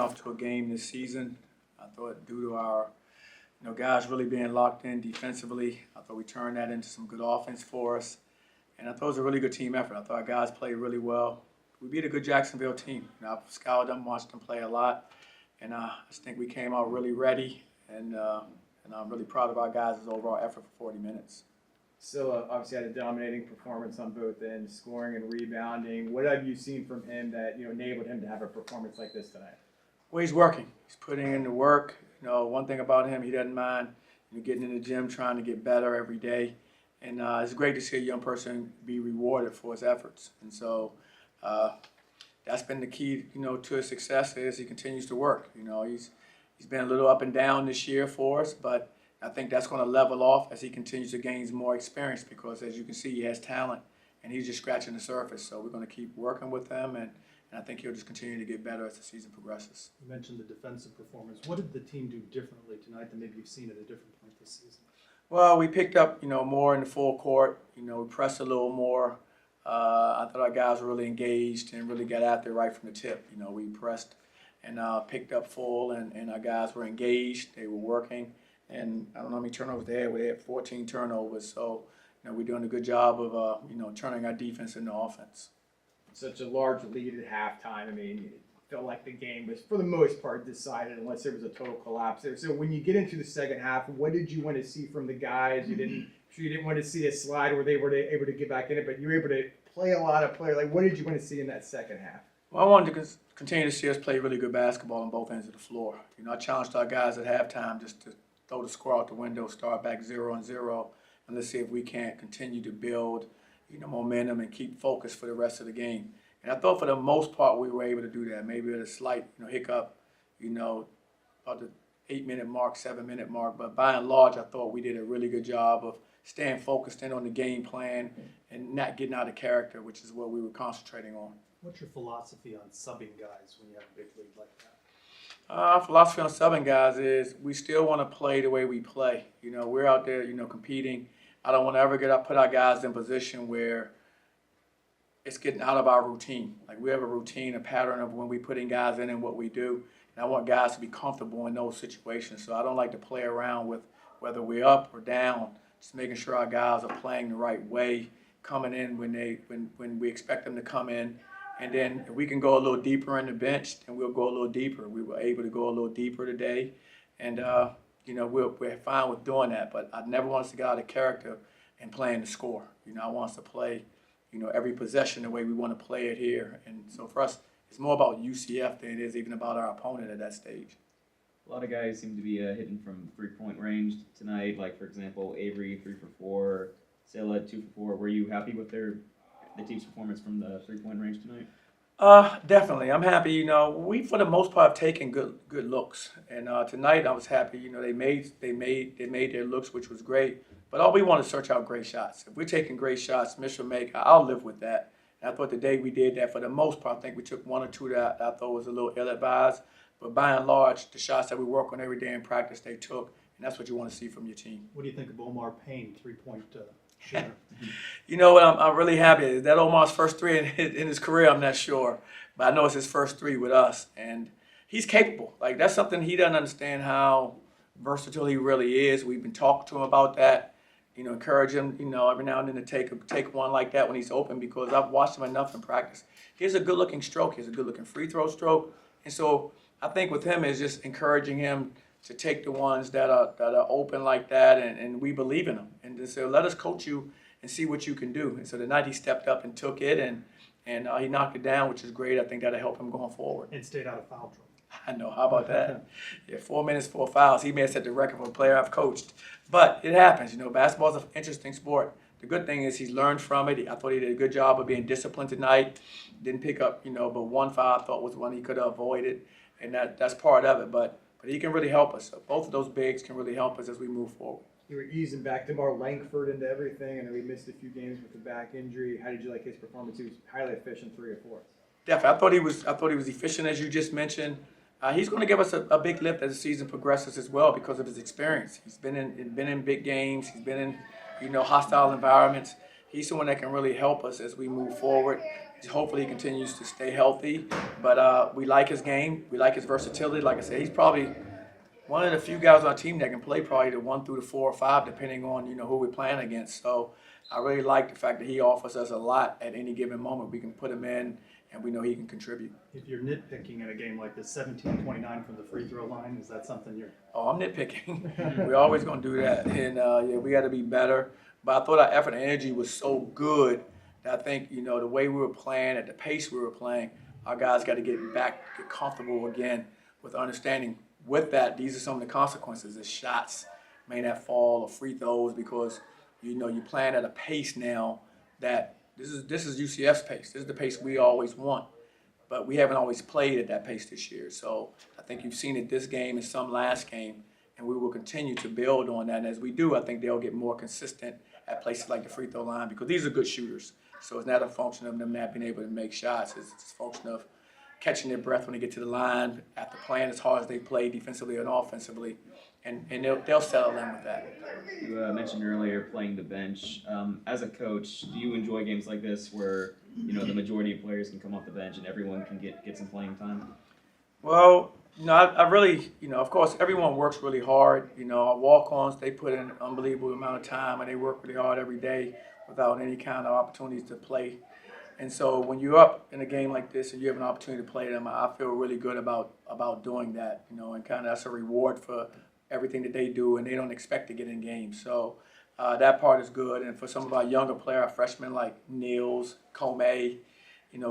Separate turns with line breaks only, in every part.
off to a game this season. I thought due to our guys really being locked in defensively, I thought we turned that into some good offense for us. And I thought it was a really good team effort. I thought our guys played really well. We beat a good Jacksonville team. I've scouted them, watched them play a lot, and I just think we came out really ready, and I'm really proud of our guys' overall effort for 40 minutes.
Sylla obviously had a dominating performance on both ends, scoring and rebounding. What have you seen from him that enabled him to have a performance like this tonight?
Well, he's working. He's putting in the work. One thing about him, he doesn't mind getting in the gym, trying to get better every day. And it's great to see a young person be rewarded for his efforts. And so that's been the key, to his success is he continues to work. He's been a little up and down this year for us, but I think that's going to level off as he continues to gain more experience because, as you can see, he has talent, and he's just scratching the surface. So we're going to keep working with him, and I think he'll just continue to get better as the season progresses.
You mentioned the defensive performance. What did the team do differently tonight than maybe you've seen at a different point this season?
Well, we picked up, more in the full court. We pressed a little more. I thought our guys were really engaged and really got out there right from the tip. We pressed and picked up full, and our guys were engaged. They were working. And I don't know how many turnovers they had. We had 14 turnovers. So, we're doing a good job of, turning our defense into offense.
Such a large lead at halftime. I mean, it felt like the game was, for the most part, decided unless there was a total collapse there. So when you get into the second half, what did you want to see from the guys? You didn't want to see a slide where they were able to get back in it, but you were able to play a lot of players. Like, what did you want to see in that second half?
Well, I wanted to continue to see us play really good basketball on both ends of the floor. I challenged our guys at halftime just to throw the score out the window, start back 0-0, and let's see if we can't continue to build, momentum and keep focus for the rest of the game. And I thought for the most part we were able to do that. Maybe at a slight, hiccup, about the 8-minute mark, 7-minute mark. But by and large, I thought we did a really good job of staying focused in on the game plan and not getting out of character, which is what we were concentrating on.
What's your philosophy on subbing guys when you have a big lead like that?
Our philosophy on subbing guys is we still want to play the way we play. We're out there, competing. I don't want to ever put our guys in a position where it's getting out of our routine. Like, we have a routine, a pattern of when we putting guys in and what we do. And I want guys to be comfortable in those situations. So I don't like to play around with whether we're up or down, just making sure our guys are playing the right way, coming in when we expect them to come in. And then if we can go a little deeper in the bench, then we'll go a little deeper. We were able to go a little deeper today. And, we're fine with doing that. But I never want us to get out of character and playing the score. I want us to play, every possession the way we want to play it here. And so for us, it's more about UCF than it is even about our opponent at that stage.
A lot of guys seem to be hitting from three-point range tonight. Like, for example, Avery, 3 for 4, Sylla, 2 for 4. Were you happy with the team's performance from the three-point range tonight?
Definitely. I'm happy. We for the most part have taken good looks, and tonight I was happy. They made their looks, which was great. But all we want to search out great shots. If we're taking great shots, miss or make, I'll live with that. And I thought today we did that for the most part. I think we took 1 or 2 that I thought was a little ill-advised. But by and large, the shots that we work on every day in practice, they took, and that's what you want to see from your team.
What do you think of Omar Payne, three-point shooter?
You know what? I'm really happy. Is that Omar's first 3 in his career? I'm not sure, but I know it's his first 3 with us, and he's capable. Like, that's something he doesn't understand how versatile he really is. We've been talking to him about that. Encourage him. Every now and then to take one like that when he's open, because I've watched him enough in practice. He has a good-looking stroke. He has a good-looking free throw stroke, and so I think with him is just encouraging him to take the ones that are open like that, and we believe in him. And to say, let us coach you and see what you can do. And so tonight he stepped up and took it, and he knocked it down, which is great. I think that'll help him going forward.
And stayed out of foul trouble.
I know. How about that? Yeah, 4 minutes, 4 fouls. He may have set the record for a player I've coached. But it happens. Basketball's an interesting sport. The good thing is he's learned from it. I thought he did a good job of being disciplined tonight. Didn't pick up, but 1 foul I thought was one he could have avoided. And that's part of it. But he can really help us. So both of those bigs can really help us as we move forward.
You were easing back DeMar Langford into everything, and then we missed a few games with the back injury. How did you like his performance? He was highly efficient, 3 or 4.
Definitely. I thought he was efficient, as you just mentioned. He's going to give us a big lift as the season progresses as well because of his experience. He's been in big games. He's been in hostile environments. He's someone that can really help us as we move forward. Hopefully he continues to stay healthy. But we like his game. We like his versatility. Like I said, he's probably one of the few guys on our team that can play probably the 1 through the 4 or 5, depending on who we're playing against. So I really like the fact that he offers us a lot at any given moment. We can put him in, and we know he can contribute.
If you're nitpicking in a game like this, 17-29 from the free throw line, is that something you're?
Oh, I'm nitpicking. We're always going to do that, and yeah, we got to be better. But I thought our effort and energy was so good that I think the way we were playing, at the pace we were playing, our guys got to get comfortable again with understanding. With that, these are some of the consequences: is shots may not fall or free throws, because you're playing at a pace now that this is UCF's pace. This is the pace we always want, but we haven't always played at that pace this year. So I think you've seen it this game and some last game, and we will continue to build on that. And as we do, I think they'll get more consistent at places like the free throw line, because these are good shooters. So it's not a function of them not being able to make shots. It's a function of catching their breath when they get to the line after playing as hard as they play defensively and offensively, and they'll settle in with that.
You mentioned earlier playing the bench. As a coach, do you enjoy games like this where the majority of players can come off the bench and everyone can get some playing time?
Well, I really, of course, everyone works really hard. Our walk-ons, they put in an unbelievable amount of time, and they work really hard every day without any kind of opportunities to play. And so when you're up in a game like this and you have an opportunity to play them, I feel really good about doing that, and kind of that's a reward for everything that they do, and they don't expect to get in games. So that part is good. And for some of our younger players, our freshmen like Niels, Comey,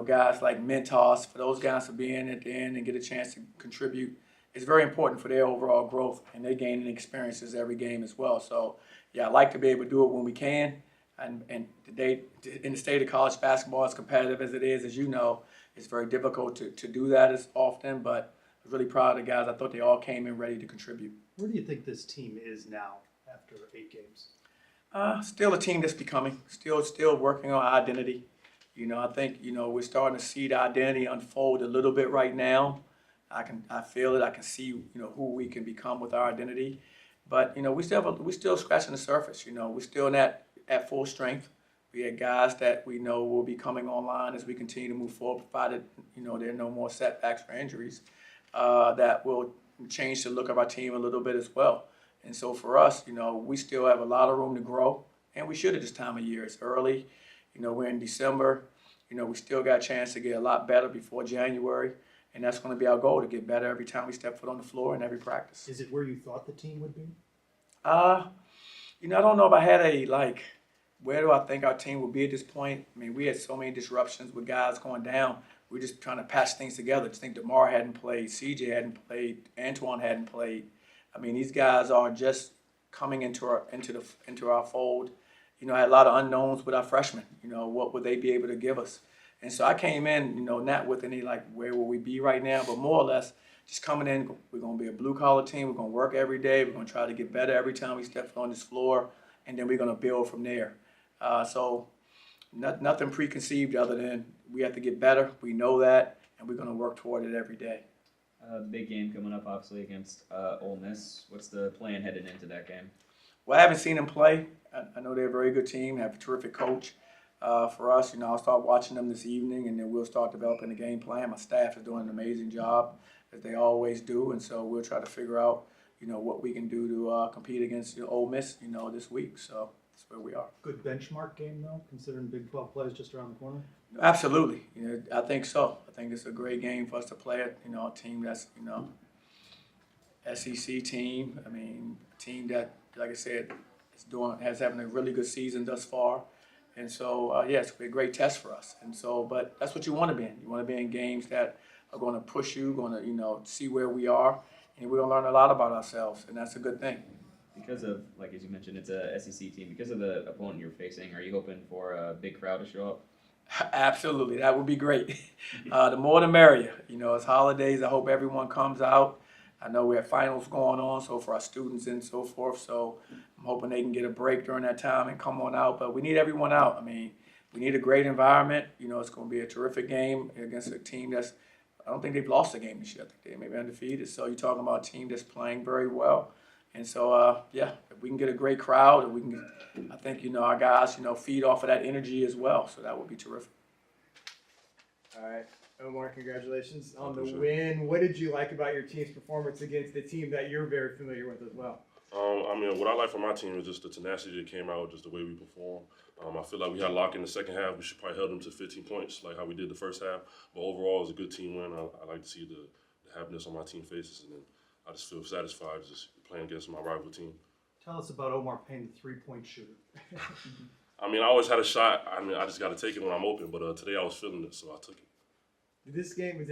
guys like Mentos, for those guys to be in at the end and get a chance to contribute, it's very important for their overall growth, and they're gaining experiences every game as well. So yeah, I like to be able to do it when we can. And today, in the state of college basketball, as competitive as it is, as you know, it's very difficult to do that as often. But I'm really proud of the guys. I thought they all came in ready to contribute.
Where do you think this team is now after 8 games?
Still a team that's becoming, still working on identity. I think we're starting to see the identity unfold a little bit right now. I feel it. I can see who we can become with our identity. But we still scratching the surface. We're still not at full strength. We had guys that we know will be coming online as we continue to move forward, provided there are no more setbacks or injuries, that will change the look of our team a little bit as well. And so for us, we still have a lot of room to grow, and we should at this time of year. It's early. We're in December. We still got a chance to get a lot better before January, and that's going to be our goal, to get better every time we step foot on the floor and every practice.
Is it where you thought the team would be?
I don't know if I had where do I think our team will be at this point? I mean, we had so many disruptions with guys going down. We're just trying to patch things together. Just think DeMar hadn't played, CJ hadn't played, Antoine hadn't played. I mean, these guys are just coming into our fold. I had a lot of unknowns with our freshmen. What would they be able to give us? And so I came in, not with any where will we be right now, but more or less just coming in. We're going to be a blue collar team. We're going to work every day. We're going to try to get better every time we step on this floor, and then we're going to build from there. So nothing preconceived other than we have to get better. We know that, and we're going to work toward it every day.
Big game coming up, obviously, against Ole Miss. What's the plan headed into that game?
Well, I haven't seen them play. I know they're a very good team, have a terrific coach. For us, I'll start watching them this evening, and then we'll start developing the game plan. My staff is doing an amazing job, as they always do, and so we'll try to figure out, what we can do to compete against Ole Miss, this week. So that's where we are.
Good benchmark game, though, considering Big 12 plays just around the corner?
Absolutely. I think so. I think it's a great game for us to play it. A team that's, SEC team. I mean, a team that, like I said, has having a really good season thus far. And so, yeah, it's a great test for us. And so, but that's what you want to be in. You want to be in games that are going to push you, going to, see where we are, and we're going to learn a lot about ourselves, and that's a good thing.
Because of, as you mentioned, it's a SEC team. Because of the opponent you're facing, are you hoping for a big crowd to show up?
Absolutely. That would be great. The more the merrier. It's holidays. I hope everyone comes out. I know we have finals going on, so for our students and so forth. So I'm hoping they can get a break during that time and come on out. But we need everyone out. I mean, we need a great environment. It's going to be a terrific game against a team that's, I don't think they've lost a game this year. I think they may be undefeated. So you're talking about a team that's playing very well. And so, yeah, if we can get a great crowd, and we can, I think, our guys, feed off of that energy as well. So that would be terrific.
All right, Omar, congratulations on the
Appreciate
win. What did you like about your team's performance against the team that you're very familiar with as well?
I mean, what I like from my team is just the tenacity that came out, just the way we performed. I feel like we had a lock in the second half. We should probably held them to 15 points, like how we did the first half. But overall, it was a good team win. I like to see the happiness on my team faces, and then I just feel satisfied just playing against my rival team.
Tell us about Omar Payne, the three-point shooter.
I mean, I always had a shot. I mean, I just got to take it when I'm open. But today I was feeling it, so I took it.
This game,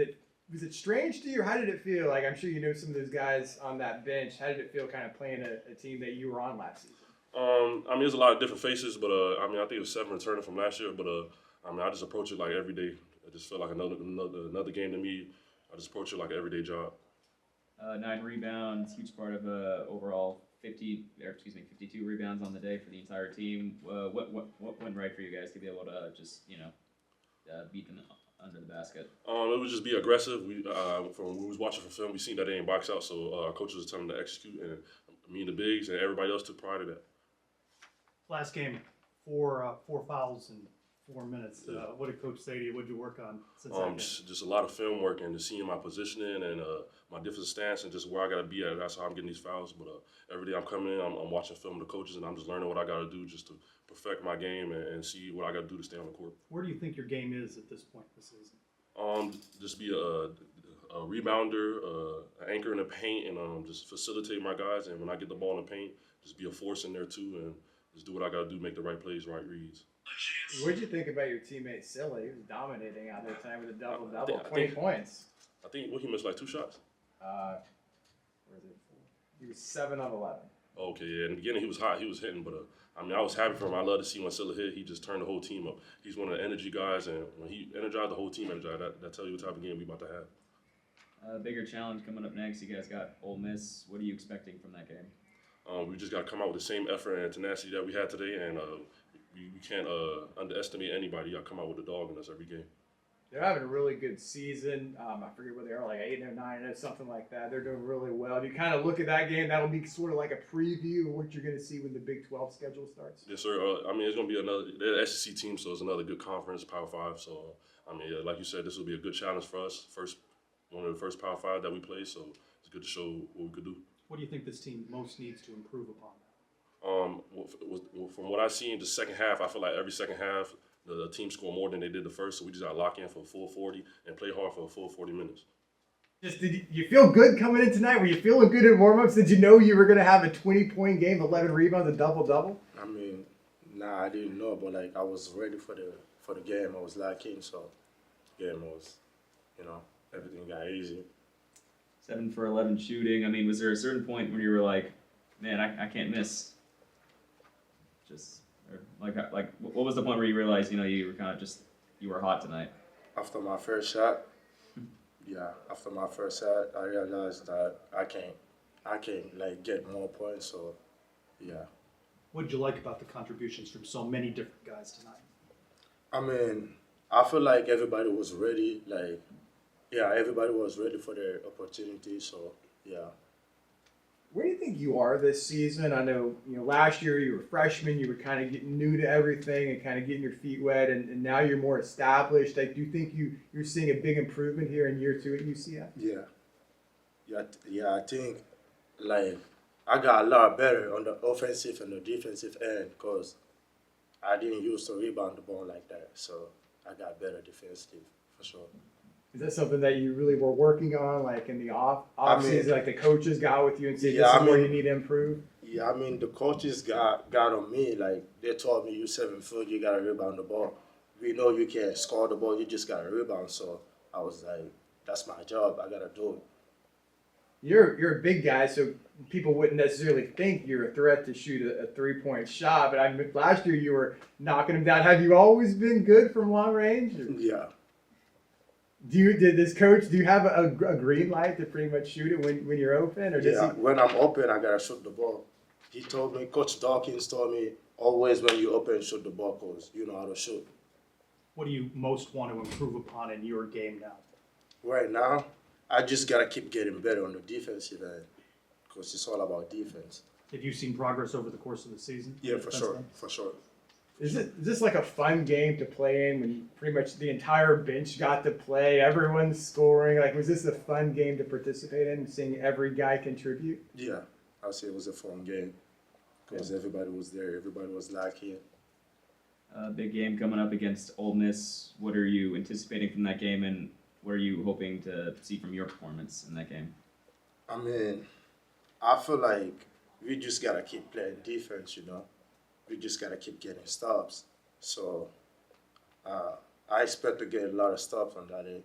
was it strange to you, or how did it feel? Like, I'm sure you know some of those guys on that bench. How did it feel kind of playing a team that you were on last season?
I mean, there's a lot of different faces, but I mean, I think it was 7 returning from last year. But I mean, I just approach it like every day. It just felt like another game to me. I just approach it like an everyday job.
9 rebounds, huge part of overall 52 rebounds on the day for the entire team. What went right for you guys to be able to just beat them under the basket?
It would just be aggressive. From when we was watching for film, we seen that they didn't box out, so our coaches was telling them to execute, and me and the bigs and everybody else took pride in that.
Last game, four fouls in 4 minutes.
Yeah.
What did Coach say to you? What did you work on since that game?
Just a lot of film work and just seeing my positioning and my different stance and just where I got to be at. That's how I'm getting these fouls. But every day I'm coming in, I'm watching film of the coaches, and I'm just learning what I got to do just to perfect my game and see what I got to do to stay on the court.
Where do you think your game is at this point in the season?
Just be a rebounder, an anchor in the paint, and just facilitate my guys. And when I get the ball in the paint, just be a force in there too, and just do what I got to do, make the right plays, right reads.
What did you think about your teammate Sylla? He was dominating out there tonight with a double-double,
I
20
think-
points.
I think he missed like 2 shots.
Where is it? He was 7 of 11.
Okay, yeah. In the beginning, he was hot. He was hitting, but I mean, I was happy for him. I love to see when Sylla hit. He just turned the whole team up. He's one of the energy guys, and when he energized, the whole team energized. That tells you what type of game we about to have.
Bigger challenge coming up next. You guys got Ole Miss. What are you expecting from that game?
We just got to come out with the same effort and tenacity that we had today, and we can't underestimate anybody. You got to come out with a dog in us every game.
They're having a really good season. I forget what they are, like 8 or 9 or something like that. They're doing really well. If you kind of look at that game, that'll be sort of like a preview of what you're going to see when the Big 12 schedule starts.
Yes, sir. I mean, it's going to be they're the SEC team, so it's another good conference, Power 5. So, I mean, like you said, this will be a good challenge for us. One of the first Power 5 that we play, so it's good to show what we could do.
What do you think this team most needs to improve upon?
From what I see in the second half, I feel like every second half, the team scored more than they did the first, so we just got to lock in for a full 40 and play hard for a full 40 minutes.
Did you feel good coming in tonight? Were you feeling good in warm-ups? Did you know you were going to have a 20-point game, 11 rebounds, a double-double?
I mean, nah, I didn't know, but like I was ready for the game. I was locked in, so the game was, everything got easy.
7 for 11 shooting. I mean, was there a certain point where you were like, man, I can't miss? What was the point where you realized, you were kind of you were hot tonight?
After my first shot, I realized that I can't like get more points. So, yeah.
What did you like about the contributions from so many different guys tonight?
I mean, I feel like everybody was ready. Everybody was ready for their opportunity. So, yeah.
Where do you think you are this season? I know, last year you were a freshman, you were kind of getting new to everything and kind of getting your feet wet, and now you're more established. Like, do you think you're seeing a big improvement here in year 2 at UCF?
Yeah. I think like I got a lot better on the offensive and the defensive end because I didn't used to rebound the ball like that. So I got better defensively for sure.
Is that something that you really were working on, like in the off
I mean,
season, like the coaches got with you and said,
yeah,
this is
I
where
mean-
you need to improve?
Yeah, I mean the coaches got on me. Like they told me, you 7 foot, you gotta rebound the ball. We know you can't score the ball, you just gotta rebound. So I was like, that's my job. I gotta do it.
You're a big guy, so people wouldn't necessarily think you're a threat to shoot a 3-point shot. But last year you were knocking them down. Have you always been good from long range? Or
Yeah.
do you have a green light to pretty much shoot it when you're open, or does
Yeah. When I'm open, I gotta shoot the ball. He told me, Coach Dawkins told me, always when you open, shoot the ball because you know how to shoot.
What do you most want to improve upon in your game now?
Right now, I just gotta keep getting better on the defensive end because it's all about defense.
Have you seen progress over the course of the season?
Yeah, for sure,
Defensively?
for sure.
Is this like a fun game to play in when pretty much the entire bench got to play, everyone's scoring? Like, was this a fun game to participate in, seeing every guy contribute?
Yeah, I'll say it was a fun game because everybody was there, everybody was lucky.
Big game coming up against Ole Miss. What are you anticipating from that game, and what are you hoping to see from your performance in that game?
I mean, I feel like we just gotta keep playing defense, you know. We just gotta keep getting stops. So I expect to get a lot of stops on that end.